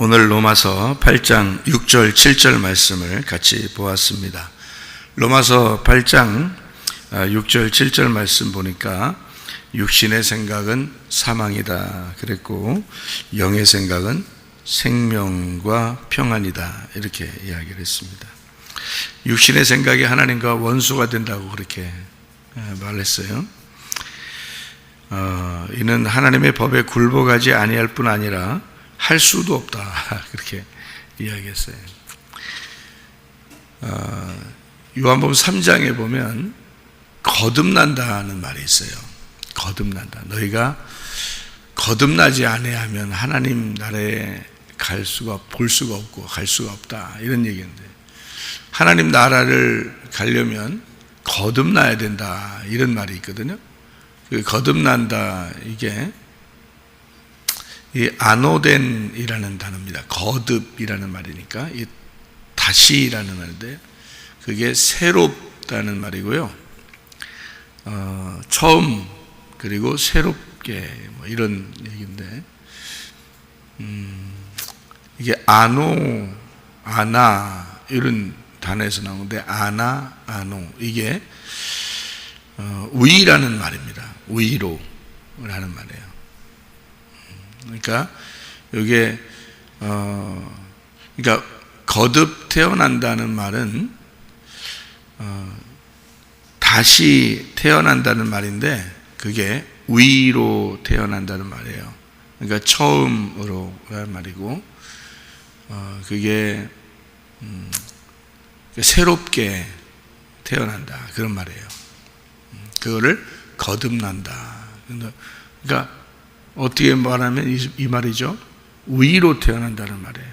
오늘 로마서 8장 6절 7절 말씀을 같이 보았습니다. 로마서 8장 6절 7절 말씀 보니까 육신의 생각은 사망이다 그랬고 영의 생각은 생명과 평안이다 이렇게 이야기를 했습니다. 육신의 생각이 하나님과 원수가 된다고 그렇게 말했어요. 이는 하나님의 법에 굴복하지 아니할 뿐 아니라 할 수도 없다 그렇게 이야기했어요. 요한복음 3장에 보면 거듭난다는 말이 있어요. 거듭난다. 너희가 거듭나지 아니하면 하나님 나라에 볼 수가 없고 갈 수가 없다 이런 얘기인데, 하나님 나라를 가려면 거듭나야 된다 이런 말이 있거든요. 그 거듭난다, 이게 이 아노덴이라는 단어입니다. 거듭이라는 말이니까 이 다시라는 말인데, 그게 새롭다는 말이고요. 처음 그리고 새롭게 뭐 이런 얘기인데, 이게 아나 이런 단어에서 나오는데, 아노 이게 위라는 말입니다. 위로라는 말이에요. 그러니까 이게 그러니까 거듭 태어난다는 말은 다시 태어난다는 말인데, 그게 위로 태어난다는 말이에요. 그러니까 처음으로라는 말이고, 그게 새롭게 태어난다 그런 말이에요. 그거를 거듭난다. 그러니까 어떻게 말하면 이 말이죠. 위로 태어난다는 말이에요.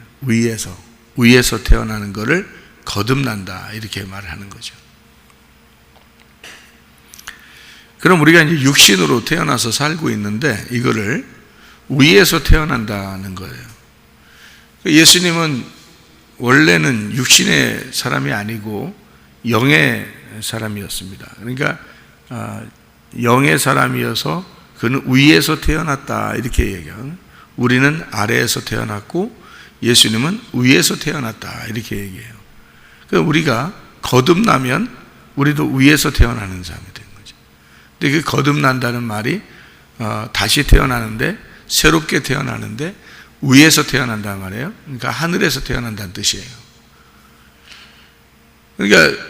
위에서 태어나는 것을 거듭난다 이렇게 말을 하는 거죠. 그럼 우리가 이제 육신으로 태어나서 살고 있는데, 이거를 위에서 태어난다는 거예요. 예수님은 원래는 육신의 사람이 아니고 영의 사람이었습니다. 그러니까 영의 사람이어서 그는 위에서 태어났다 이렇게 얘기해요. 우리는 아래에서 태어났고 예수님은 위에서 태어났다 이렇게 얘기해요. 그러니까 우리가 거듭나면 우리도 위에서 태어나는 사람이 되는 거죠. 근데 그 거듭난다는 말이 다시 태어나는데, 새롭게 태어나는데 위에서 태어난다는 말이에요. 그러니까 하늘에서 태어난다는 뜻이에요. 그러니까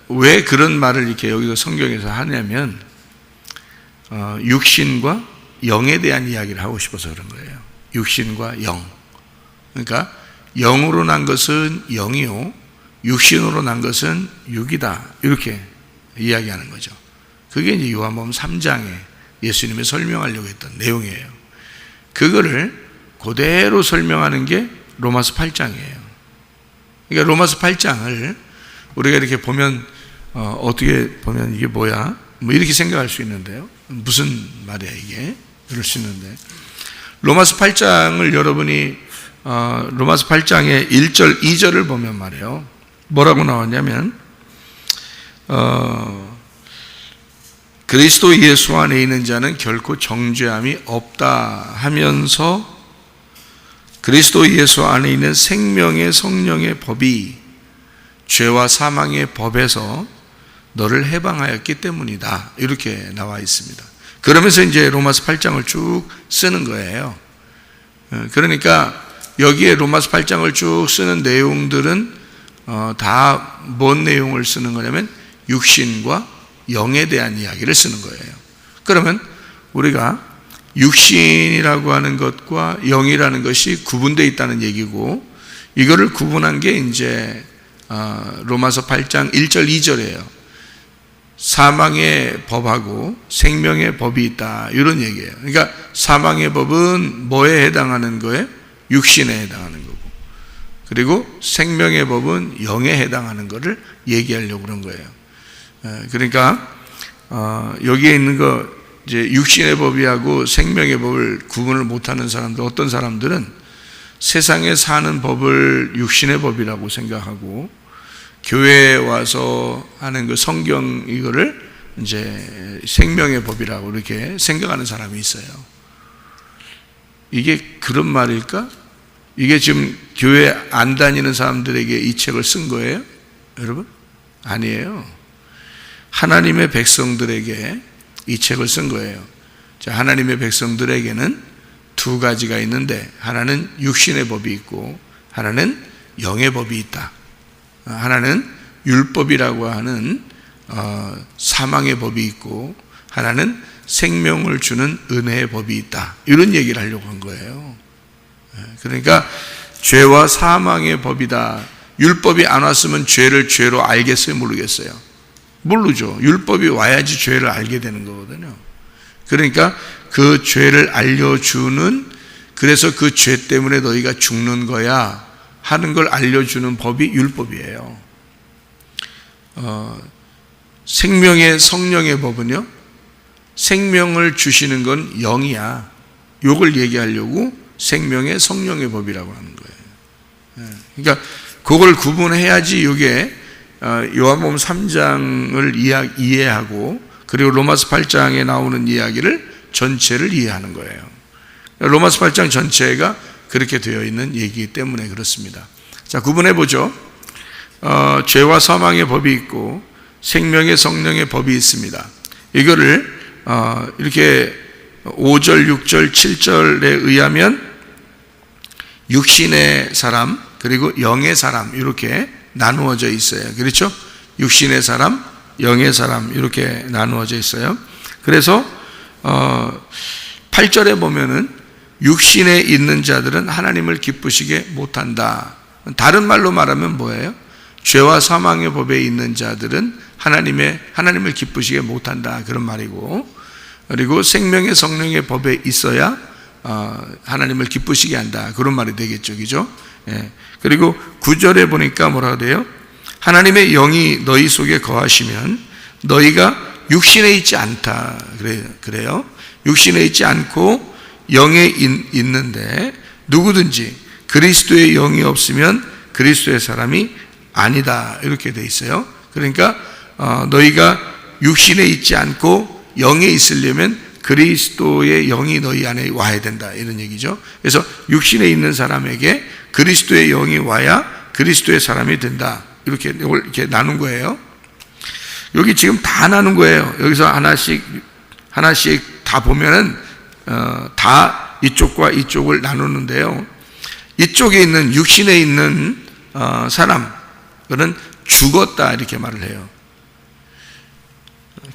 왜 그런 말을 이렇게 여기서 성경에서 하냐면, 육신과 영에 대한 이야기를 하고 싶어서 그런 거예요. 육신과 영. 그러니까 영으로 난 것은 영이요, 육신으로 난 것은 육이다 이렇게 이야기하는 거죠. 그게 이제 요한복음 3장에 예수님이 설명하려고 했던 내용이에요. 그거를 그대로 설명하는 게 로마서 8장이에요. 그러니까 로마서 8장을 우리가 이렇게 보면 어떻게 보면 이게 뭐야? 뭐 이렇게 생각할 수 있는데요. 무슨 말이야 이게? 이럴 수 있는데, 로마서 8장을 여러분이 로마서 8장의 1절 2절을 보면 말이에요. 뭐라고 나왔냐면, 그리스도 예수 안에 있는 자는 결코 정죄함이 없다 하면서, 그리스도 예수 안에 있는 생명의 성령의 법이 죄와 사망의 법에서 너를 해방하였기 때문이다 이렇게 나와 있습니다. 그러면서 이제 로마서 8장을 쭉 쓰는 거예요. 그러니까 여기에 로마서 8장을 쭉 쓰는 내용들은 다 뭔 내용을 쓰는 거냐면 육신과 영에 대한 이야기를 쓰는 거예요. 그러면 우리가 육신이라고 하는 것과 영이라는 것이 구분되어 있다는 얘기고, 이거를 구분한 게 이제 로마서 8장 1절 2절이에요. 사망의 법하고 생명의 법이 있다 이런 얘기예요. 그러니까 사망의 법은 뭐에 해당하는 거예요? 육신에 해당하는 거고, 그리고 생명의 법은 영에 해당하는 거를 얘기하려고 그런 거예요. 그러니까 여기에 있는 거, 이제 육신의 법이하고 생명의 법을 구분을 못하는 사람들, 어떤 사람들은 세상에 사는 법을 육신의 법이라고 생각하고, 교회에 와서 하는 그 성경 이거를 이제 생명의 법이라고 이렇게 생각하는 사람이 있어요. 이게 그런 말일까? 이게 지금 교회 안 다니는 사람들에게 이 책을 쓴 거예요? 여러분? 아니에요. 하나님의 백성들에게 이 책을 쓴 거예요. 자, 하나님의 백성들에게는 두 가지가 있는데, 하나는 육신의 법이 있고 하나는 영의 법이 있다. 하나는 율법이라고 하는 사망의 법이 있고, 하나는 생명을 주는 은혜의 법이 있다. 이런 얘기를 하려고 한 거예요. 그러니까 죄와 사망의 법이다. 율법이 안 왔으면 죄를 죄로 알겠어요? 모르겠어요? 모르죠. 율법이 와야지 죄를 알게 되는 거거든요. 그러니까 그 죄를 알려주는, 그래서 그 죄 때문에 너희가 죽는 거야 하는 걸 알려주는 법이 율법이에요. 생명의 성령의 법은요, 생명을 주시는 건 영이야. 요걸 얘기하려고 생명의 성령의 법이라고 하는 거예요. 그러니까 그걸 구분해야지 이게 요한복음 3장을 이해하고, 그리고 로마서 8장에 나오는 이야기를 전체를 이해하는 거예요. 로마서 8장 전체가 그렇게 되어 있는 얘기이기 때문에 그렇습니다. 자, 구분해 보죠. 죄와 사망의 법이 있고 생명의 성령의 법이 있습니다. 이거를 이렇게 5절, 6절, 7절에 의하면 육신의 사람 그리고 영의 사람 이렇게 나누어져 있어요. 그렇죠? 육신의 사람, 영의 사람 이렇게 나누어져 있어요. 그래서 8절에 보면은 육신에 있는 자들은 하나님을 기쁘시게 못한다. 다른 말로 말하면 뭐예요? 죄와 사망의 법에 있는 자들은 하나님을 기쁘시게 못한다, 그런 말이고, 그리고 생명의 성령의 법에 있어야 하나님을 기쁘시게 한다, 그런 말이 되겠죠. 그죠? 예. 그리고 9절에 보니까 뭐라 그래요? 하나님의 영이 너희 속에 거하시면 너희가 육신에 있지 않다, 그래요. 육신에 있지 않고 영에 있는데, 누구든지 그리스도의 영이 없으면 그리스도의 사람이 아니다, 이렇게 돼 있어요. 그러니까 너희가 육신에 있지 않고 영에 있으려면 그리스도의 영이 너희 안에 와야 된다, 이런 얘기죠. 그래서 육신에 있는 사람에게 그리스도의 영이 와야 그리스도의 사람이 된다, 이렇게 나눈 거예요. 여기 지금 다 나눈 거예요. 여기서 하나씩 다 보면은 다 이쪽과 이쪽을 나누는데요. 이쪽에 있는 육신에 있는 사람, 그는 죽었다, 이렇게 말을 해요.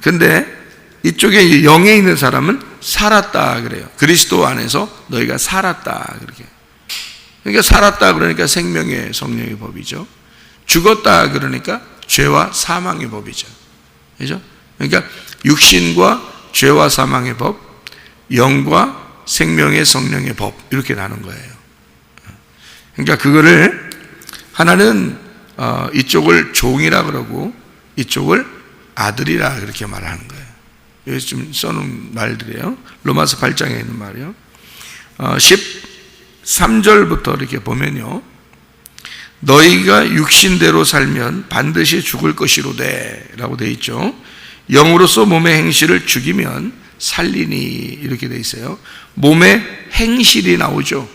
근데 이쪽에 영에 있는 사람은 살았다 그래요. 그리스도 안에서 너희가 살았다, 그렇게. 그러니까 살았다 그러니까 생명의 성령의 법이죠. 죽었다 그러니까 죄와 사망의 법이죠. 그죠? 그러니까 육신과 죄와 사망의 법, 영과 생명의 성령의 법, 이렇게 나눈 거예요. 그러니까 그거를 하나는 이쪽을 종이라 그러고 이쪽을 아들이라 그렇게 말하는 거예요. 여기 좀 써놓은 말들이에요. 로마서 8장에 있는 말이요. 13절부터 이렇게 보면요, 너희가 육신대로 살면 반드시 죽을 것이로되 라고 되어 있죠. 영으로서 몸의 행실을 죽이면 살리니, 이렇게 되어 있어요. 몸의 행실이 나오죠.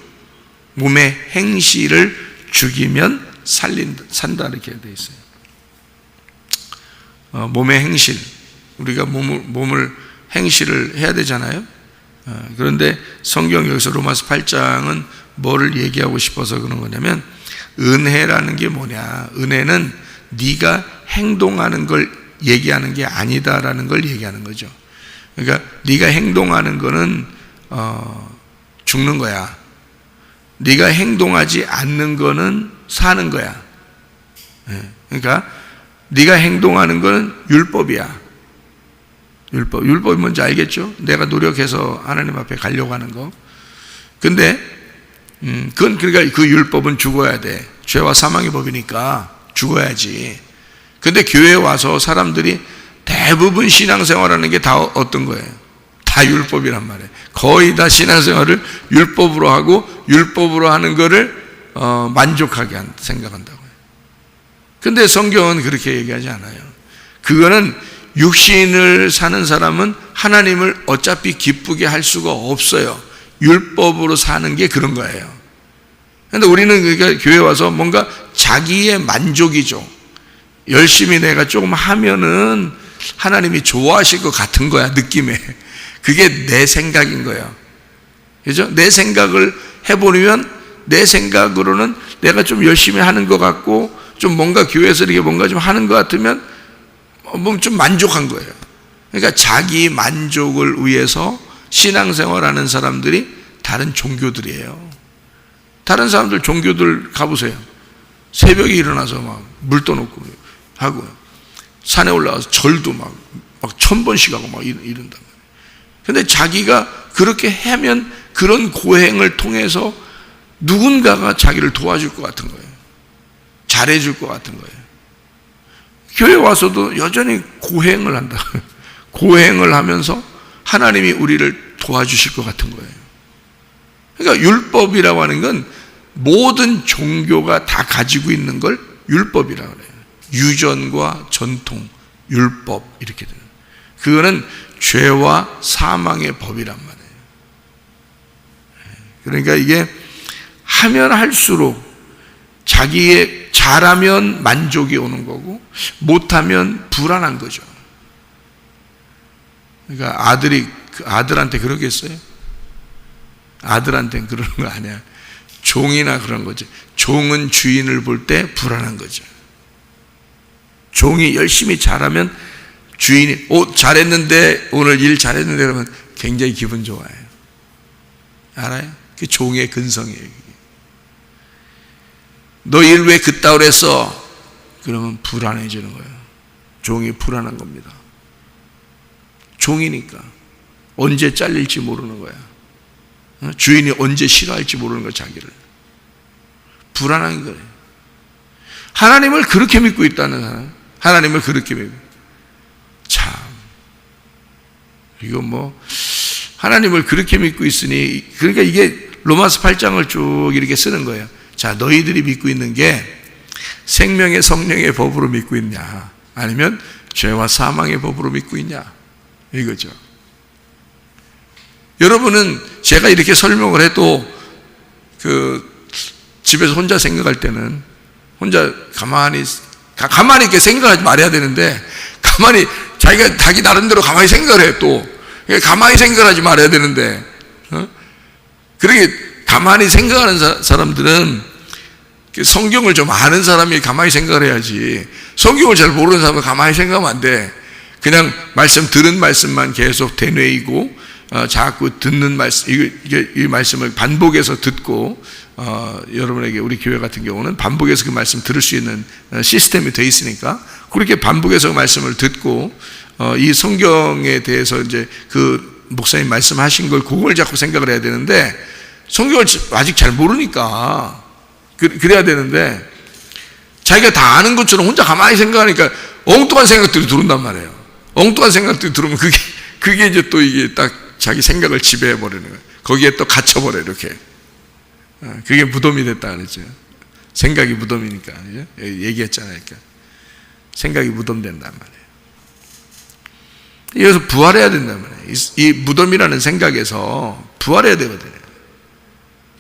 몸의 행실을 죽이면 산다, 이렇게 되어 있어요. 몸의 행실, 우리가 몸을 행실을 해야 되잖아요. 그런데 성경 여기서 로마서 8장은 뭐를 얘기하고 싶어서 그런 거냐면, 은혜라는 게 뭐냐, 은혜는 네가 행동하는 걸 얘기하는 게 아니다라는 걸 얘기하는 거죠. 그러니까 네가 행동하는 거는 죽는 거야. 네가 행동하지 않는 거는 사는 거야. 그러니까 네가 행동하는 거는 율법이야. 율법이 뭔지 알겠죠? 내가 노력해서 하나님 앞에 가려고 하는 거. 근데 그러니까 그 율법은 죽어야 돼. 죄와 사망의 법이니까 죽어야지. 근데 교회에 와서 사람들이 대부분 신앙생활하는 게 다 어떤 거예요? 다 율법이란 말이에요. 거의 다 신앙생활을 율법으로 하고 율법으로 하는 거를 만족하게 생각한다고요. 근데 성경은 그렇게 얘기하지 않아요. 그거는 육신을 사는 사람은 하나님을 어차피 기쁘게 할 수가 없어요. 율법으로 사는 게 그런 거예요. 근데 우리는 그러니까 교회 와서 뭔가 자기의 만족이죠. 열심히 내가 조금 하면은 하나님이 좋아하실 것 같은 거야, 느낌에. 그게 내 생각인 거야. 그죠? 내 생각을 해보면 내 생각으로는 내가 좀 열심히 하는 것 같고 좀 뭔가 교회에서 이렇게 뭔가 좀 하는 것 같으면 뭐 좀 만족한 거예요. 그러니까 자기 만족을 위해서 신앙생활하는 사람들이 다른 종교들이에요. 다른 사람들 종교들 가보세요. 새벽에 일어나서 막 물 떠놓고 하고 산에 올라가서 절도 막 1000번씩 하고 막 이런단 말이에요. 근데 자기가 그렇게 하면 그런 고행을 통해서 누군가가 자기를 도와줄 것 같은 거예요. 잘해줄 것 같은 거예요. 교회 와서도 여전히 고행을 한다. 고행을 하면서 하나님이 우리를 도와주실 것 같은 거예요. 그러니까 율법이라고 하는 건 모든 종교가 다 가지고 있는 걸 율법이라고 해요. 유전과 전통, 율법 이렇게 돼요. 그거는 죄와 사망의 법이란 말이에요. 그러니까 이게 하면 할수록 자기의 잘하면 만족이 오는 거고 못하면 불안한 거죠. 그러니까 아들한테 그러겠어요? 아들한테는 그러는 거 아니야. 종이나 그런 거지. 종은 주인을 볼 때 불안한 거죠. 종이 열심히 잘하면 주인이 잘했는데 오늘 일 잘했는데 그러면 굉장히 기분 좋아요. 알아요? 그게 종의 근성이에요. 너 일 왜 그따위로 했어? 그러면 불안해지는 거예요. 종이 불안한 겁니다. 종이니까 언제 잘릴지 모르는 거야. 주인이 언제 싫어할지 모르는 거야. 자기를 불안한 거예요. 하나님을 그렇게 믿고 있다는 사람, 하나님을 그렇게 믿고, 참 이거 뭐 하나님을 그렇게 믿고 있으니, 그러니까 이게 로마서 8장을 쭉 이렇게 쓰는 거예요. 자, 너희들이 믿고 있는 게 생명의 성령의 법으로 믿고 있냐, 아니면 죄와 사망의 법으로 믿고 있냐, 이거죠. 여러분은 제가 이렇게 설명을 해도 집에서 혼자 생각할 때는 혼자 가만히 이렇게 생각하지 말아야 되는데, 가만히 자기 나름대로 가만히 생각을 해. 또 가만히 생각하지 말아야 되는데, 그렇게 가만히 생각하는 사람들은 성경을 좀 아는 사람이 가만히 생각을 해야지, 성경을 잘 모르는 사람은 가만히 생각하면 안 돼. 그냥 들은 말씀만 계속 되뇌이고 자꾸 듣는 말씀, 이 말씀을 반복해서 듣고, 여러분에게 우리 교회 같은 경우는 반복해서 그 말씀 들을 수 있는 시스템이 되어 있으니까 그렇게 반복해서 그 말씀을 듣고, 이 성경에 대해서 이제 그 목사님 말씀하신 걸 그걸 자꾸 생각을 해야 되는데, 성경을 아직 잘 모르니까 그래야 되는데, 자기가 다 아는 것처럼 혼자 가만히 생각하니까 엉뚱한 생각들이 들어온단 말이에요. 엉뚱한 생각들이 들어오면 그게 이제 또 이게 딱 자기 생각을 지배해 버리는 거예요. 거기에 또 갇혀버려, 이렇게. 그게 무덤이 됐다 그랬죠. 생각이 무덤이니까. 얘기했잖아요. 그러니까 생각이 무덤된단 말이에요. 그래서 부활해야 된단 말이에요. 이 무덤이라는 생각에서 부활해야 되거든요.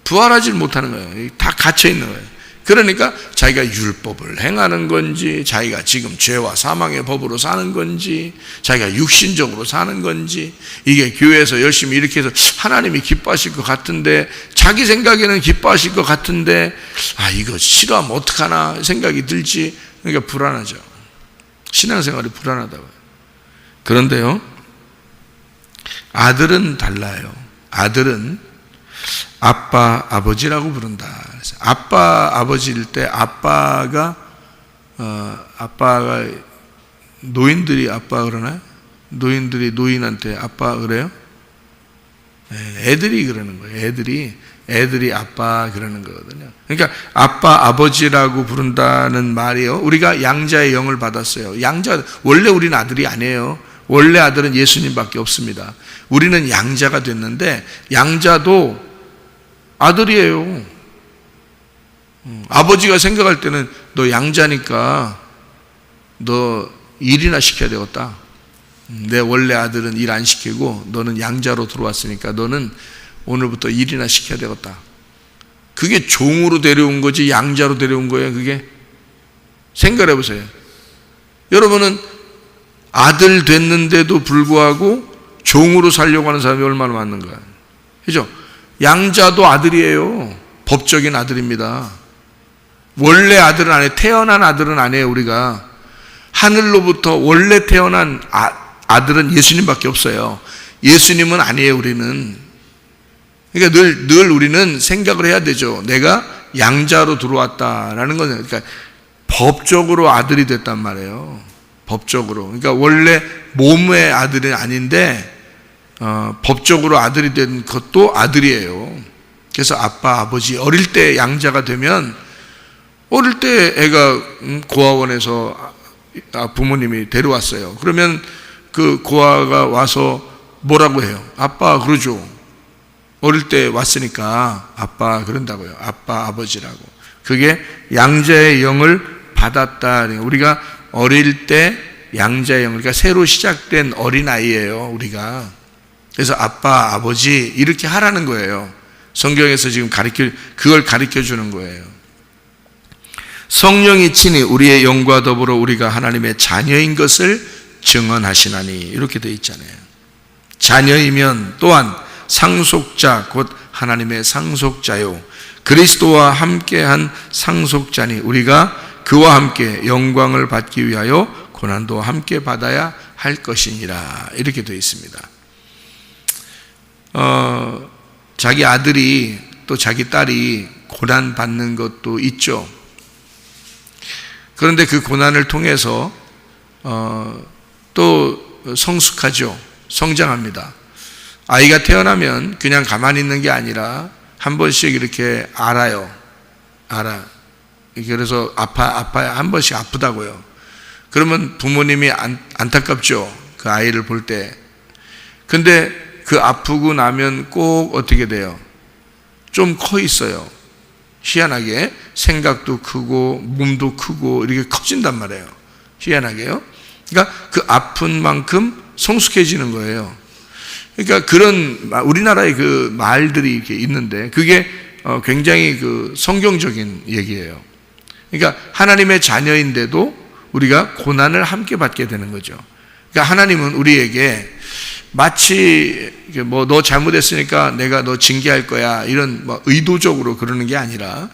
부활하지 못하는 거예요. 다 갇혀 있는 거예요. 그러니까 자기가 율법을 행하는 건지, 자기가 지금 죄와 사망의 법으로 사는 건지, 자기가 육신적으로 사는 건지, 이게 교회에서 열심히 이렇게 해서 하나님이 기뻐하실 것 같은데, 자기 생각에는 기뻐하실 것 같은데, 이거 싫어하면 어떡하나 생각이 들지. 그러니까 불안하죠. 신앙생활이 불안하다고요. 그런데요, 아들은 달라요. 아들은 아빠, 아버지라고 부른다. 아빠, 아버지일 때 아빠가 노인들이 아빠 그러나요? 노인들이 노인한테 아빠 그래요? 애들이 그러는 거예요. 애들이 아빠 그러는 거거든요. 그러니까 아빠, 아버지라고 부른다는 말이요, 우리가 양자의 영을 받았어요. 원래 우리는 아들이 아니에요. 원래 아들은 예수님밖에 없습니다. 우리는 양자가 됐는데, 양자도 아들이에요. 아버지가 생각할 때는 너 양자니까 너 일이나 시켜야 되겠다. 내 원래 아들은 일 안 시키고 너는 양자로 들어왔으니까 너는 오늘부터 일이나 시켜야 되겠다. 그게 종으로 데려온 거지 양자로 데려온 거예요. 그게 생각해 보세요. 여러분은 아들 됐는데도 불구하고 종으로 살려고 하는 사람이 얼마나 많은가. 그죠? 양자도 아들이에요. 법적인 아들입니다. 원래 아들은 아니에요. 태어난 아들은 아니에요. 우리가 하늘로부터 원래 태어난 아들은 예수님밖에 없어요. 예수님은 아니에요. 우리는. 그러니까 늘 우리는 생각을 해야 되죠. 내가 양자로 들어왔다라는 건, 그러니까 법적으로 아들이 됐단 말이에요. 법적으로. 그러니까 원래 몸의 아들은 아닌데 법적으로 아들이 된 것도 아들이에요. 그래서 아빠, 아버지, 어릴 때 양자가 되면, 어릴 때 애가 고아원에서 부모님이 데려왔어요. 그러면 그 고아가 와서 뭐라고 해요? 아빠 그러죠. 어릴 때 왔으니까 아빠 그런다고요. 아빠, 아버지라고. 그게 양자의 영을 받았다. 우리가 어릴 때 양자의 영, 그러니까 새로 시작된 어린아이예요. 우리가. 그래서 아빠, 아버지 이렇게 하라는 거예요. 성경에서 지금 그걸 가르쳐 주는 거예요. 성령이 친히 우리의 영과 더불어 우리가 하나님의 자녀인 것을 증언하시나니, 이렇게 되어 있잖아요. 자녀이면 또한 상속자 곧 하나님의 상속자요 그리스도와 함께한 상속자니 우리가 그와 함께 영광을 받기 위하여 고난도 함께 받아야 할 것이니라, 이렇게 되어 있습니다. 자기 아들이 또 자기 딸이 고난 받는 것도 있죠. 그런데 그 고난을 통해서 또 성숙하죠. 성장합니다. 아이가 태어나면 그냥 가만히 있는 게 아니라 한 번씩 이렇게 알아요. 그래서 아파야 한 번씩 아프다고요. 그러면 부모님이 안타깝죠. 그 아이를 볼 때. 근데 그 아프고 나면 꼭 어떻게 돼요? 좀 커 있어요. 희한하게 생각도 크고 몸도 크고 이렇게 커진단 말이에요. 희한하게요. 그러니까 그 아픈 만큼 성숙해지는 거예요. 그러니까 그런 우리나라의 그 말들이 이렇게 있는데 그게 굉장히 그 성경적인 얘기예요. 그러니까 하나님의 자녀인데도 우리가 고난을 함께 받게 되는 거죠. 그러니까 하나님은 우리에게 마치 뭐 너 잘못했으니까 내가 너 징계할 거야 이런 뭐 의도적으로 그러는 게 아니라,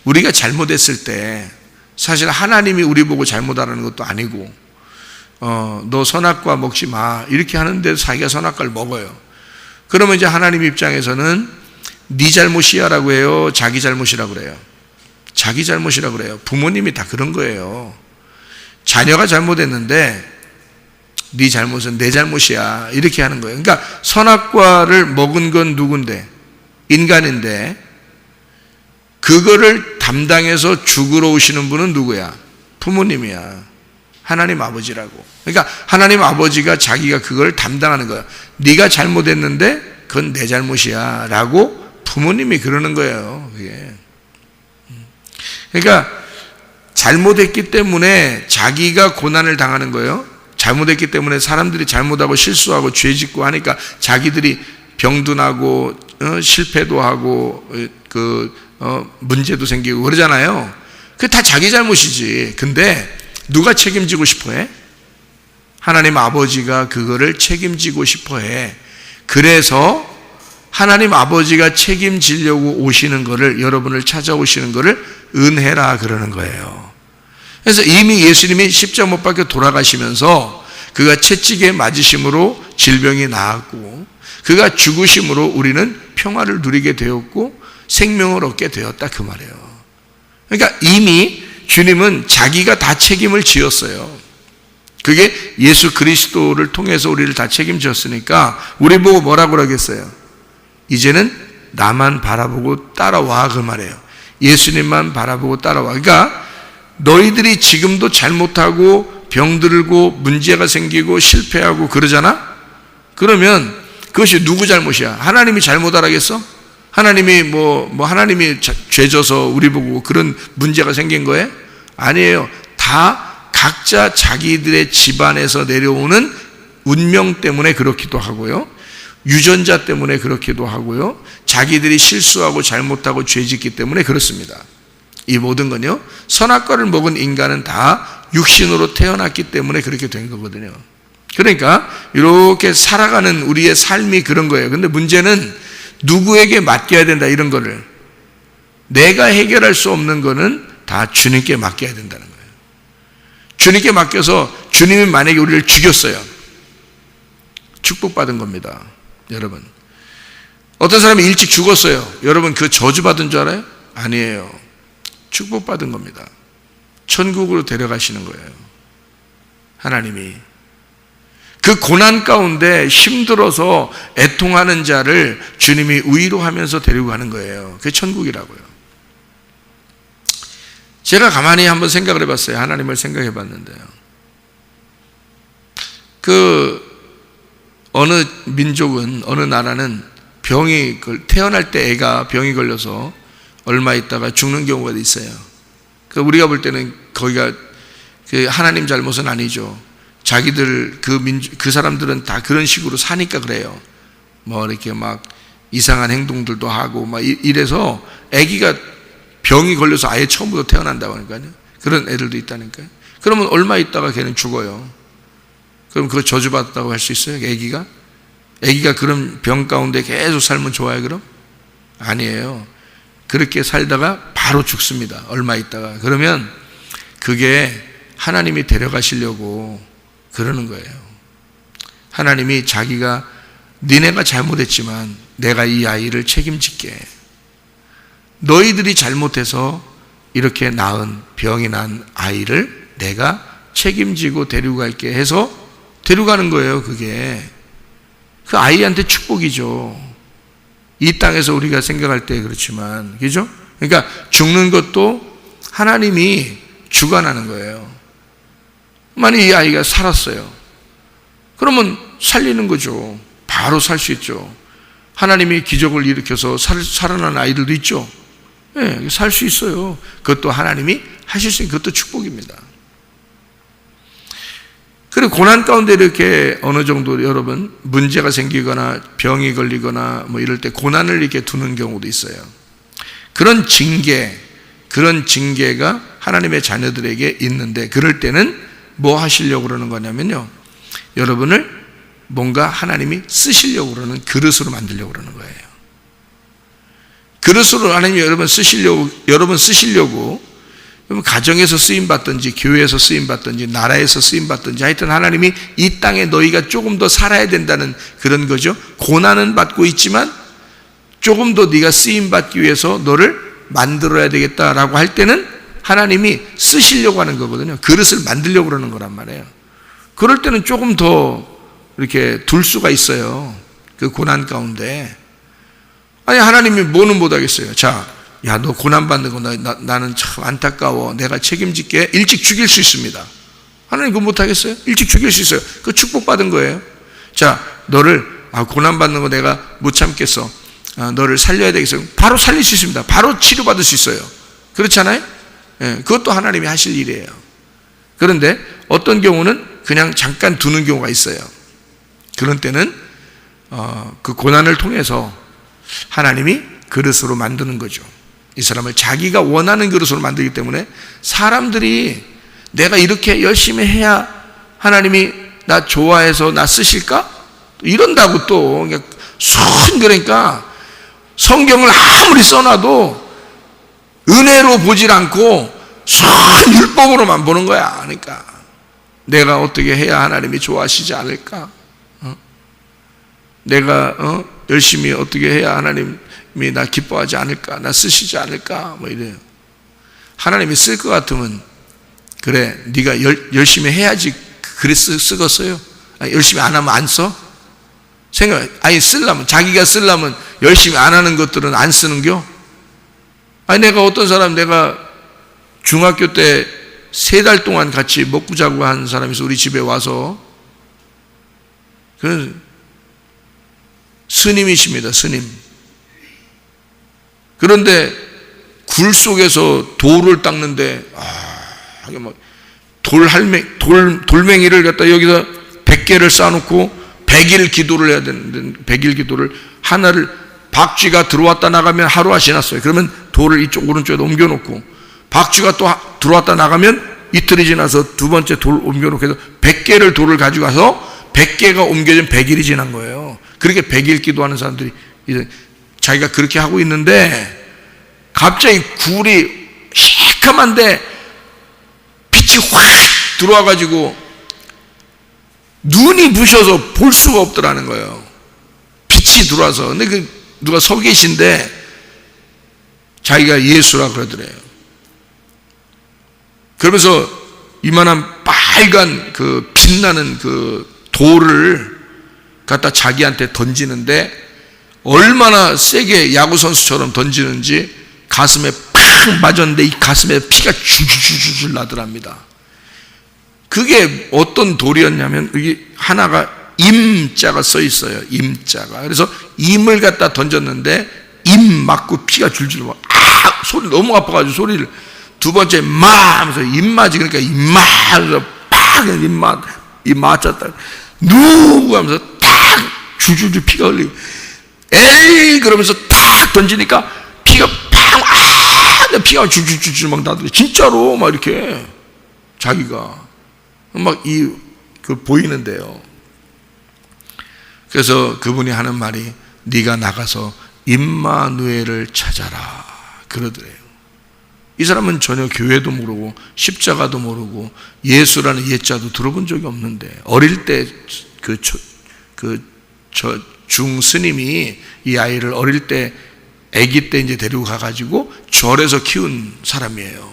우리가 잘못했을 때 사실 하나님이 우리 보고 잘못하라는 것도 아니고 너 선악과 먹지 마 이렇게 하는데 자기가 선악과를 먹어요. 그러면 이제 하나님 입장에서는 네 잘못이야라고 해요, 자기 잘못이라고 그래요? 자기 잘못이라고 그래요. 부모님이 다 그런 거예요. 자녀가 잘못했는데 네 잘못은 내 잘못이야 이렇게 하는 거예요. 그러니까 선악과를 먹은 건 누군데? 인간인데 그거를 담당해서 죽으러 오시는 분은 누구야? 부모님이야. 하나님 아버지라고. 그러니까 하나님 아버지가 자기가 그걸 담당하는 거야. 네가 잘못했는데 그건 내 잘못이야 라고 부모님이 그러는 거예요. 그게. 그러니까 잘못했기 때문에 자기가 고난을 당하는 거예요. 잘못했기 때문에 사람들이 잘못하고 실수하고 죄짓고 하니까 자기들이 병도 나고 실패도 하고 문제도 생기고 그러잖아요. 그게 다 자기 잘못이지. 근데 누가 책임지고 싶어해? 하나님 아버지가 그거를 책임지고 싶어해. 그래서 하나님 아버지가 책임지려고 오시는 거를, 여러분을 찾아오시는 거를 은혜라 그러는 거예요. 그래서 이미 예수님이 십자가 못 박혀 돌아가시면서 그가 채찍에 맞으심으로 질병이 나았고 그가 죽으심으로 우리는 평화를 누리게 되었고 생명을 얻게 되었다 그 말이에요. 그러니까 이미 주님은 자기가 다 책임을 지었어요. 그게 예수 그리스도를 통해서 우리를 다 책임졌으니까 우리 보고 뭐라고 그러겠어요? 이제는 나만 바라보고 따라와 그 말이에요. 예수님만 바라보고 따라와. 그러니까 너희들이 지금도 잘못하고 병들고 문제가 생기고 실패하고 그러잖아? 그러면 그것이 누구 잘못이야? 하나님이 잘못하라겠어? 하나님이 하나님이 죄져서 우리 보고 그런 문제가 생긴 거예요? 아니에요. 다 각자 자기들의 집안에서 내려오는 운명 때문에 그렇기도 하고요. 유전자 때문에 그렇기도 하고요, 자기들이 실수하고 잘못하고 죄짓기 때문에 그렇습니다. 이 모든 건요, 선악과를 먹은 인간은 다 육신으로 태어났기 때문에 그렇게 된 거거든요. 그러니까 이렇게 살아가는 우리의 삶이 그런 거예요. 근데 문제는 누구에게 맡겨야 된다, 이런 거를. 내가 해결할 수 없는 거는 다 주님께 맡겨야 된다는 거예요. 주님께 맡겨서 주님이 만약에 우리를 죽였어요, 축복받은 겁니다. 여러분, 어떤 사람이 일찍 죽었어요. 여러분, 그 저주받은 줄 알아요? 아니에요. 축복받은 겁니다. 천국으로 데려가시는 거예요. 하나님이 그 고난 가운데 힘들어서 애통하는 자를 주님이 위로하면서 데리고 가는 거예요. 그게 천국이라고요. 제가 가만히 한번 생각을 해봤어요. 하나님을 생각해 봤는데요, 어느 민족은, 어느 나라는 태어날 때 애가 병이 걸려서 얼마 있다가 죽는 경우가 있어요. 우리가 볼 때는 거기가 하나님 잘못은 아니죠. 자기들 그 사람들은 다 그런 식으로 사니까 그래요. 뭐 이렇게 막 이상한 행동들도 하고 막 이래서 아기가 병이 걸려서 아예 처음부터 태어난다고 하니까요. 그런 애들도 있다니까요. 그러면 얼마 있다가 걔는 죽어요. 그럼 그거 저주받았다고 할 수 있어요? 아기가 그런 병 가운데 계속 살면 좋아요, 그럼? 아니에요. 그렇게 살다가 바로 죽습니다. 얼마 있다가. 그러면 그게 하나님이 데려가시려고 그러는 거예요. 하나님이 자기가 니네가 잘못했지만 내가 이 아이를 책임질게. 너희들이 잘못해서 이렇게 병이 난 아이를 내가 책임지고 데리고 갈게 해서 데려가는 거예요. 그게 그 아이한테 축복이죠. 이 땅에서 우리가 생각할 때 그렇지만, 그죠? 그러니까 죽는 것도 하나님이 주관하는 거예요. 만약 이 아이가 살았어요, 그러면 살리는 거죠. 바로 살 수 있죠. 하나님이 기적을 일으켜서 살아난 아이들도 있죠. 네, 살 수 있어요. 그것도 하나님이 하실 수 있는, 그것도 축복입니다. 그리고 고난 가운데 이렇게 어느 정도 여러분 문제가 생기거나 병이 걸리거나 뭐 이럴 때 고난을 이렇게 두는 경우도 있어요. 그런 징계가 하나님의 자녀들에게 있는데, 그럴 때는 뭐 하시려고 그러는 거냐면요, 여러분을 뭔가 하나님이 쓰시려고 그러는 그릇으로 만들려고 그러는 거예요. 그릇으로 하나님이 여러분 쓰시려고 가정에서 쓰임받든지 교회에서 쓰임받든지 나라에서 쓰임받든지 하여튼 하나님이 이 땅에 너희가 조금 더 살아야 된다는 그런 거죠. 고난은 받고 있지만 조금 더 네가 쓰임받기 위해서 너를 만들어야 되겠다라고 할 때는 하나님이 쓰시려고 하는 거거든요. 그릇을 만들려고 그러는 거란 말이에요. 그럴 때는 조금 더 이렇게 둘 수가 있어요. 그 고난 가운데. 아니, 하나님이 뭐는 못하겠어요. 자, 야, 너 고난받는 거 나는 참 안타까워, 내가 책임질게. 일찍 죽일 수 있습니다. 하나님 그거 못하겠어요? 일찍 죽일 수 있어요. 그거 축복받은 거예요. 자, 너를 고난받는 거 내가 못 참겠어, 너를 살려야 되겠어요. 바로 살릴 수 있습니다. 바로 치료받을 수 있어요. 그렇잖아요? 예, 그것도 하나님이 하실 일이에요. 그런데 어떤 경우는 그냥 잠깐 두는 경우가 있어요. 그런 때는 그 고난을 통해서 하나님이 그릇으로 만드는 거죠. 이 사람을 자기가 원하는 그릇으로 만들기 때문에 사람들이 내가 이렇게 열심히 해야 하나님이 나 좋아해서 나 쓰실까? 이런다고 또 그러니까 성경을 아무리 써놔도 은혜로 보질 않고 율법으로만 보는 거야. 그러니까 내가 어떻게 해야 하나님이 좋아하시지 않을까? 내가 열심히 어떻게 해야 하나님이 나 기뻐하지 않을까? 나 쓰시지 않을까? 뭐 이래요. 하나님이 쓸 것 같으면 그래, 네가 열심히 해야지 그래 쓰겠어요? 열심히 안 하면 안 써? 자기가 쓰려면 열심히 안 하는 것들은 안 쓰는겨? 내가 어떤 사람, 내가 중학교 때 3달 동안 같이 먹고 자고 한 사람이 있어. 우리 집에 와서. 그런 스님이십니다, 스님. 그런데 굴 속에서 돌을 닦는데, 돌맹이를 갖다 여기다 100개를 쌓아놓고 100일 기도를 해야 되는데 100일 기도를 하나를 박쥐가 들어왔다 나가면 하루가 지났어요. 그러면 돌을 이쪽 오른쪽에 옮겨놓고 박쥐가 또 들어왔다 나가면 이틀이 지나서 두 번째 돌 옮겨놓고 해서 100개를 돌을 가지고 가서 100개가 옮겨진 100일이 지난 거예요. 그렇게 100일 기도하는 사람들이 자기가 그렇게 하고 있는데 갑자기 굴이 시커먼데 빛이 확 들어와가지고 눈이 부셔서 볼 수가 없더라는 거예요. 빛이 들어와서. 근데 그 누가 서 계신데 자기가 예수라 그러더래요. 그러면서 이만한 빨간 그 빛나는 그 돌을 갖다 자기한테 던지는데 얼마나 세게 야구선수처럼 던지는지 가슴에 팍 맞았는데 이 가슴에 피가 줄줄줄 나더랍니다. 그게 어떤 돌이었냐면 이게 하나가 임자가 써 있어요. 임자가. 그래서 임을 갖다 던졌는데 임 맞고 피가 줄줄 막 소리 너무 아파가지고 소리를 두 번째 마 하면서 임맞이 그러니까 임마 하면서 팍 임 맞았다 누구 하면서 탁 줄줄줄 피가 흘리고 에이 그러면서 탁 던지니까 피가 팍 피가 줄줄줄 막 나더니 진짜로 막 이렇게 자기가 막 보이는데요. 그래서 그분이 하는 말이 네가 나가서 임마누엘을 찾아라 그러더래요. 이 사람은 전혀 교회도 모르고 십자가도 모르고 예수라는 예자도 들어본 적이 없는데 어릴 때 중스님이 이 아이를 어릴 때 아기 때 이제 데리고 가가지고 절에서 키운 사람이에요.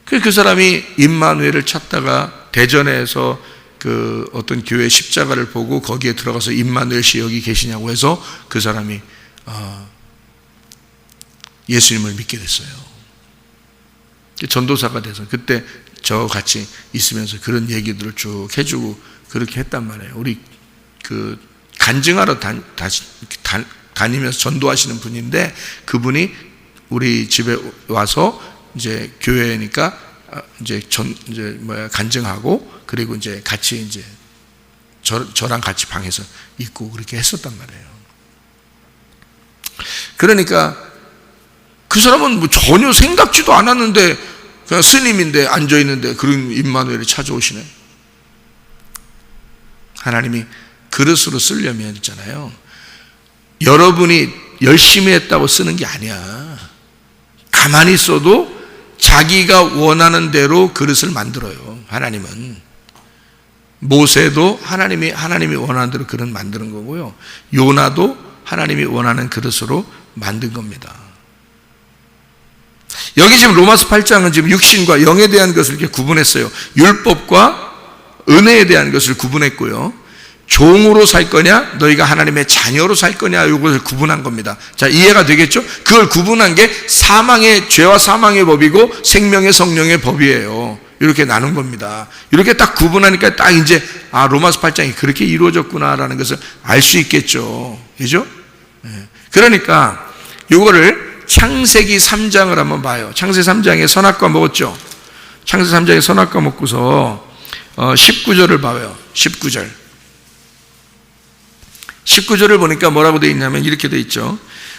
그 사람이 임마누엘을 찾다가 대전에서 그 어떤 교회 십자가를 보고 거기에 들어가서 임마누엘 씨 여기 계시냐고 해서 그 사람이 예수님을 믿게 됐어요. 전도사가 돼서 그때 저 같이 있으면서 그런 얘기들을 쭉 해주고 그렇게 했단 말이에요. 우리 그 간증하러 다니면서 전도하시는 분인데 그분이 우리 집에 와서 이제 교회니까 이제 간증하고 그리고 이제 같이 이제 저랑 같이 방에서 있고 그렇게 했었단 말이에요. 그러니까 그 사람은 뭐 전혀 생각지도 않았는데 그냥 스님인데 앉아 있는데 그런 임마누엘이 찾아오시네. 하나님이 그릇으로 쓰려면 있잖아요. 여러분이 열심히 했다고 쓰는 게 아니야. 가만히 있어도 자기가 원하는 대로 그릇을 만들어요. 하나님은. 모세도 하나님이 원하는 대로 그릇 만드는 거고요. 요나도 하나님이 원하는 그릇으로 만든 겁니다. 여기 지금 로마서 8장은 지금 육신과 영에 대한 것을 이렇게 구분했어요. 율법과 은혜에 대한 것을 구분했고요. 종으로 살 거냐, 너희가 하나님의 자녀로 살 거냐, 이것을 구분한 겁니다. 자, 이해가 되겠죠? 그걸 구분한 게 죄와 사망의 법이고 생명의 성령의 법이에요. 이렇게 나눈 겁니다. 이렇게 딱 구분하니까 딱 이제 로마서 8장이 그렇게 이루어졌구나라는 것을 알 수 있겠죠. 그죠? 그러니까 이거를 창세기 3장을 한번 봐요. 창세기 3장에 선악과 먹었죠. 창세기 3장에 선악과 먹고서 19절을 봐요. 19절을 보니까 뭐라고 되어 있냐면 이렇게 되어 있죠.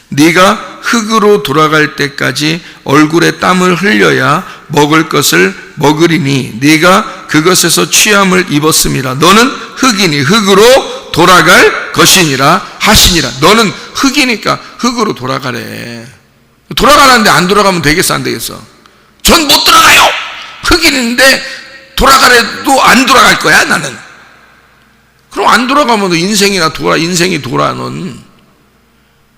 네가 흙으로 돌아갈 때까지 얼굴에 땀을 흘려야 먹을 것을 먹으리니 네가 그것에서 취함을 입었음이라. 너는 흙이니 흙으로 돌아갈 것이니라 하시니라. 너는 흙이니까 흙으로 돌아가래. 돌아가라는데 안 돌아가면 되겠어 안 되겠어? 전 못 돌아가요. 흙인데 돌아가래도 안 돌아갈 거야 나는. 그럼 안 돌아가면 너 인생이 돌아. 넌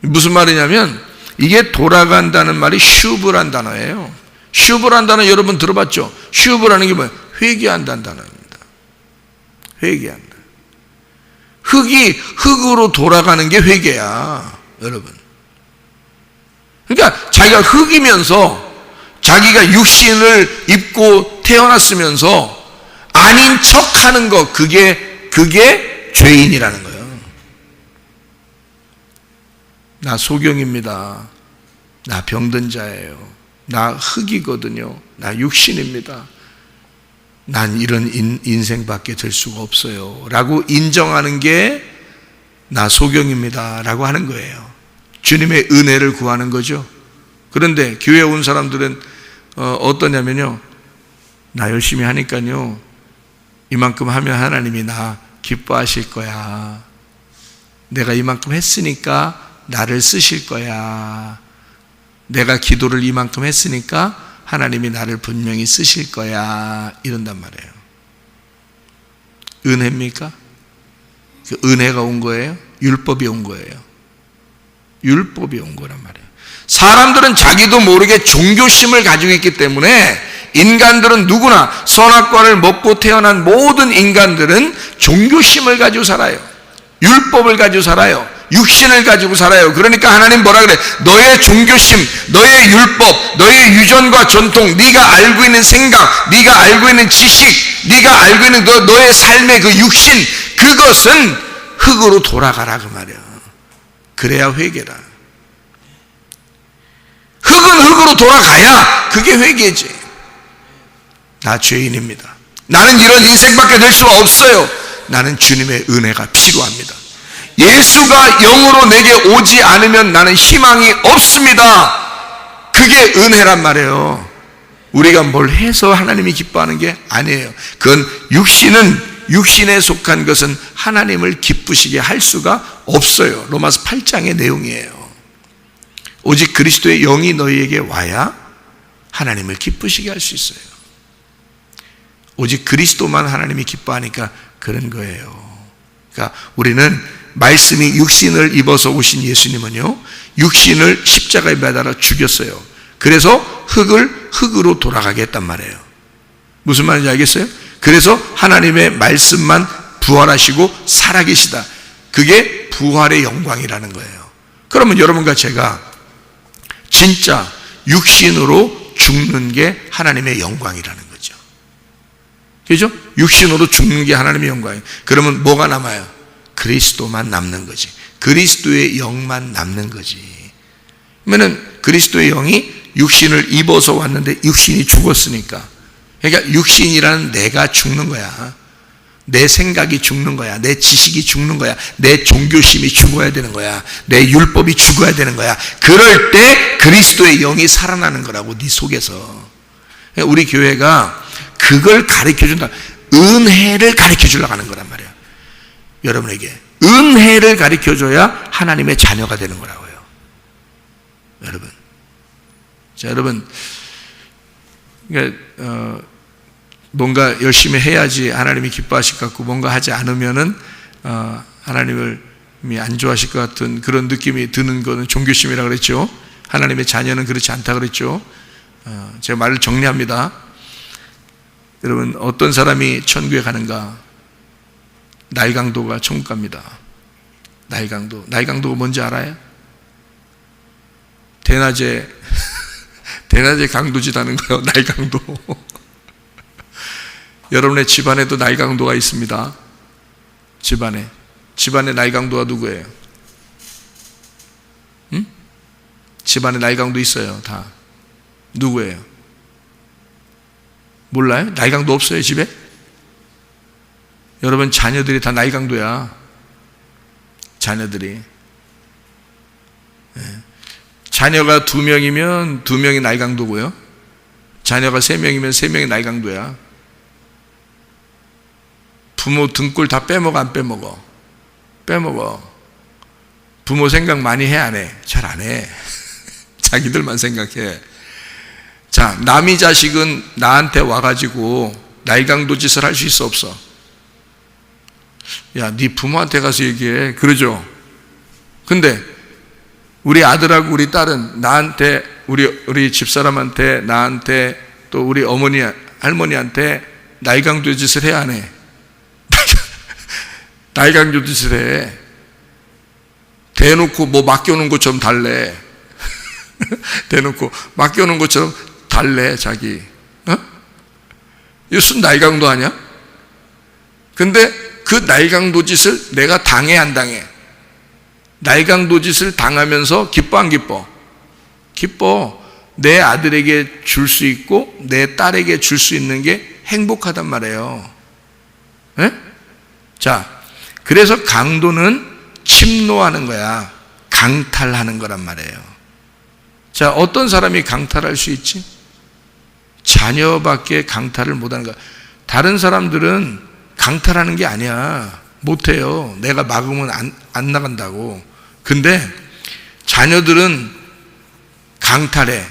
무슨 말이냐면 이게 돌아간다는 말이 슈브란 단어예요. 슈브란 단어 여러분 들어봤죠? 슈브라는 게 뭐예요? 회개한다는 단어입니다. 회개한다. 흙이 흙으로 돌아가는 게 회개야 여러분. 그러니까 자기가 흙이면서 자기가 육신을 입고 태어났으면서 아닌 척하는 것, 그게 죄인이라는 거예요. 나 소경입니다. 나 병든 자예요. 나 흙이거든요. 나 육신입니다. 난 이런 인생밖에 될 수가 없어요 라고 인정하는 게 나 소경입니다 라고 하는 거예요. 주님의 은혜를 구하는 거죠. 그런데 교회에 온 사람들은 어떠냐면요, 나 열심히 하니까요 이만큼 하면 하나님이 나 기뻐하실 거야, 내가 이만큼 했으니까 나를 쓰실 거야, 내가 기도를 이만큼 했으니까 하나님이 나를 분명히 쓰실 거야, 이런단 말이에요. 은혜입니까? 그 은혜가 온 거예요? 율법이 온 거예요? 율법이 온 거란 말이에요. 사람들은 자기도 모르게 종교심을 가지고 있기 때문에, 인간들은 누구나 선악과를 먹고 태어난 모든 인간들은 종교심을 가지고 살아요. 율법을 가지고 살아요. 육신을 가지고 살아요. 그러니까 하나님 뭐라 그래? 너의 종교심, 너의 율법, 너의 유전과 전통, 네가 알고 있는 생각, 네가 알고 있는 지식, 네가 알고 있는 너의 삶의 그 육신, 그것은 흙으로 돌아가라 그 말이야. 그래야 회개다. 흙은 흙으로 돌아가야 그게 회개지. 나 죄인입니다. 나는 이런 인생밖에 될 수가 없어요. 나는 주님의 은혜가 필요합니다. 예수가 영으로 내게 오지 않으면 나는 희망이 없습니다. 그게 은혜란 말이에요. 우리가 뭘 해서 하나님이 기뻐하는 게 아니에요. 그건 육신에 속한 것은 하나님을 기쁘시게 할 수가 없어요. 로마서 8장의 내용이에요. 오직 그리스도의 영이 너희에게 와야 하나님을 기쁘시게 할 수 있어요. 오직 그리스도만 하나님이 기뻐하니까 그런 거예요. 그러니까 우리는 말씀이 육신을 입어서 오신 예수님은요, 육신을 십자가에 매달아 죽였어요. 그래서 흙을 흙으로 돌아가게 했단 말이에요. 무슨 말인지 알겠어요? 그래서 하나님의 말씀만 부활하시고 살아계시다. 그게 부활의 영광이라는 거예요. 그러면 여러분과 제가 진짜 육신으로 죽는 게 하나님의 영광이라는 거죠. 그죠? 육신으로 죽는 게 하나님의 영광이에요. 그러면 뭐가 남아요? 그리스도만 남는 거지. 그리스도의 영만 남는 거지. 그러면 그리스도의 영이 육신을 입어서 왔는데 육신이 죽었으니까, 그러니까 육신이라는 내가 죽는 거야. 내 생각이 죽는 거야. 내 지식이 죽는 거야. 내 종교심이 죽어야 되는 거야. 내 율법이 죽어야 되는 거야. 그럴 때 그리스도의 영이 살아나는 거라고, 네 속에서. 우리 교회가 그걸 가르쳐준다. 은혜를 가르쳐주려고 하는 거란 말이야. 여러분에게 은혜를 가르쳐줘야 하나님의 자녀가 되는 거라고요. 여러분, 자, 여러분, 그러니까 뭔가 열심히 해야지 하나님이 기뻐하실 것 같고, 뭔가 하지 않으면은 하나님을 안 좋아하실 것 같은 그런 느낌이 드는 거는 종교심이라고 그랬죠. 하나님의 자녀는 그렇지 않다 그랬죠. 제가 말을 정리합니다. 여러분, 어떤 사람이 천국에 가는가? 날강도가 천국 갑니다. 날강도가 뭔지 알아요? 대낮에 강도짓 하는 거예요. 날강도. 여러분의 집안에도 날강도가 있습니다. 집안에 날강도가 누구예요? 응? 집안에 날강도 있어요. 다 누구예요? 몰라요? 날강도 없어요, 집에? 여러분, 자녀들이 다 날강도야. 자녀들이. 자녀가 2명이면 2명이 날강도고요. 자녀가 3명이면 3명이 날강도야. 부모 등골 다 빼먹어, 안 빼먹어? 빼먹어. 부모 생각 많이 해, 안 해? 잘 안 해. 자기들만 생각해. 자, 남의 자식은 나한테 와가지고 날강도 짓을 할 수 있어, 없어? 야, 네 부모한테 가서 얘기해. 그러죠? 근데 우리 아들하고 우리 딸은 나한테, 우리 집사람한테, 나한테, 또 우리 어머니, 할머니한테 날강도 짓을 해, 안 해? 날강도 짓을 해. 대놓고 뭐 맡겨놓은 것처럼 달래. 대놓고 맡겨놓은 것처럼 달래, 자기. 이거 순 날강도 아니야? 근데 그 날강도 짓을 내가 당해, 안 당해? 날강도 짓을 당하면서 기뻐, 안 기뻐? 기뻐. 내 아들에게 줄 수 있고 내 딸에게 줄 수 있는 게 행복하단 말이에요. 예? 자, 그래서 강도는 침노하는 거야. 강탈하는 거란 말이에요. 자, 어떤 사람이 강탈할 수 있지? 자녀밖에 강탈을 못하는 거야. 다른 사람들은 강탈하는 게 아니야. 못해요. 내가 막으면 안 나간다고. 근데 자녀들은 강탈해.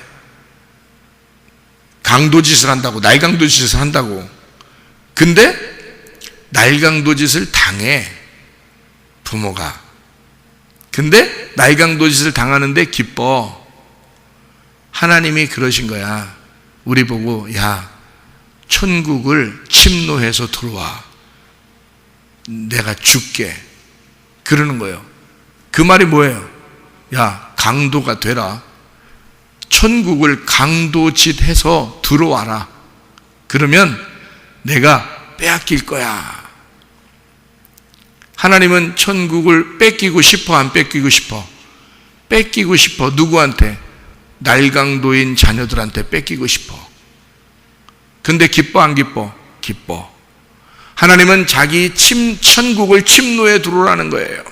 강도짓을 한다고. 날강도짓을 한다고. 근데 날강도짓을 당해. 부모가. 근데 날강도짓을 당하는데 기뻐. 하나님이 그러신 거야. 우리 보고, 야, 천국을 침노해서 들어와. 내가 줄게. 그러는 거예요. 그 말이 뭐예요? 야, 강도가 되라. 천국을 강도짓해서 들어와라. 그러면 내가 빼앗길 거야. 하나님은 천국을 뺏기고 싶어, 안 뺏기고 싶어? 뺏기고 싶어. 누구한테? 날강도인 자녀들한테 뺏기고 싶어. 근데 기뻐, 안 기뻐? 기뻐. 하나님은 자기 천국을 침노에 들어오라는 거예요.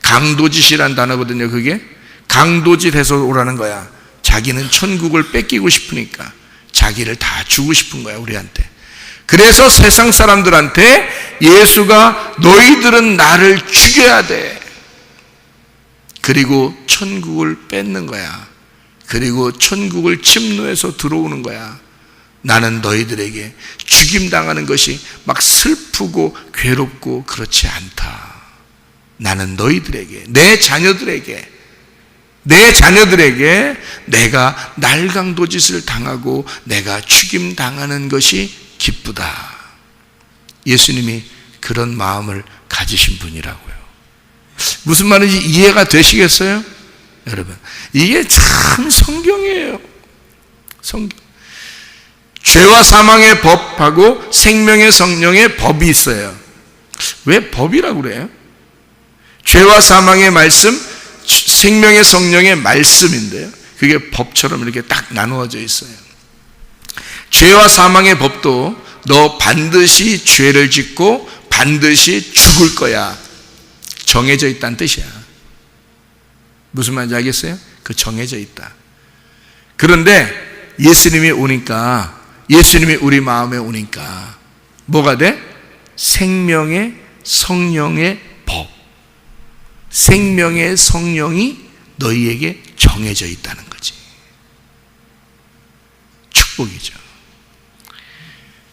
강도짓이란 단어거든요. 그게 강도짓해서 오라는 거야. 자기는 천국을 뺏기고 싶으니까 자기를 다 주고 싶은 거야, 우리한테. 그래서 세상 사람들한테 예수가 너희들은 나를 죽여야 돼. 그리고 천국을 뺏는 거야. 그리고 천국을 침노해서 들어오는 거야. 나는 너희들에게 죽임당하는 것이 막 슬프고 괴롭고 그렇지 않다. 나는 너희들에게, 내 자녀들에게 내가 날강도짓을 당하고 내가 죽임당하는 것이 기쁘다. 예수님이 그런 마음을 가지신 분이라고요. 무슨 말인지 이해가 되시겠어요? 여러분, 이게 참 성경이에요. 성경. 죄와 사망의 법하고 생명의 성령의 법이 있어요. 왜 법이라고 그래요? 죄와 사망의 말씀, 생명의 성령의 말씀인데요. 그게 법처럼 이렇게 딱 나누어져 있어요. 죄와 사망의 법도 너 반드시 죄를 짓고 반드시 죽을 거야. 정해져 있다는 뜻이야. 무슨 말인지 알겠어요? 그 정해져 있다. 그런데 예수님이 오니까, 예수님이 우리 마음에 오니까 뭐가 돼? 생명의 성령의 법. 생명의 성령이 너희에게 정해져 있다는 거지. 축복이죠.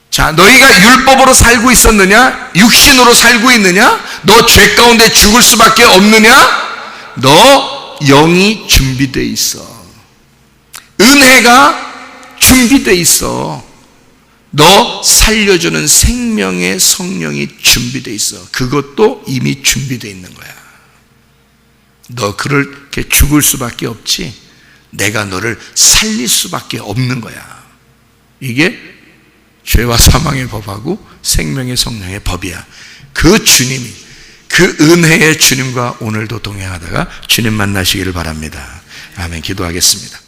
자, 너희가 율법으로 살고 있었느냐? 육신으로 살고 있느냐? 너 죄 가운데 죽을 수밖에 없느냐? 너 영이 준비되어 있어. 은혜가 준비되어 있어. 너 살려주는 생명의 성령이 준비되어 있어. 그것도 이미 준비되어 있는 거야. 너 그렇게 죽을 수밖에 없지. 내가 너를 살릴 수밖에 없는 거야. 이게 죄와 사망의 법하고 생명의 성령의 법이야. 그 주님이, 그 은혜의 주님과 오늘도 동행하다가 주님 만나시기를 바랍니다. 아멘. 기도하겠습니다.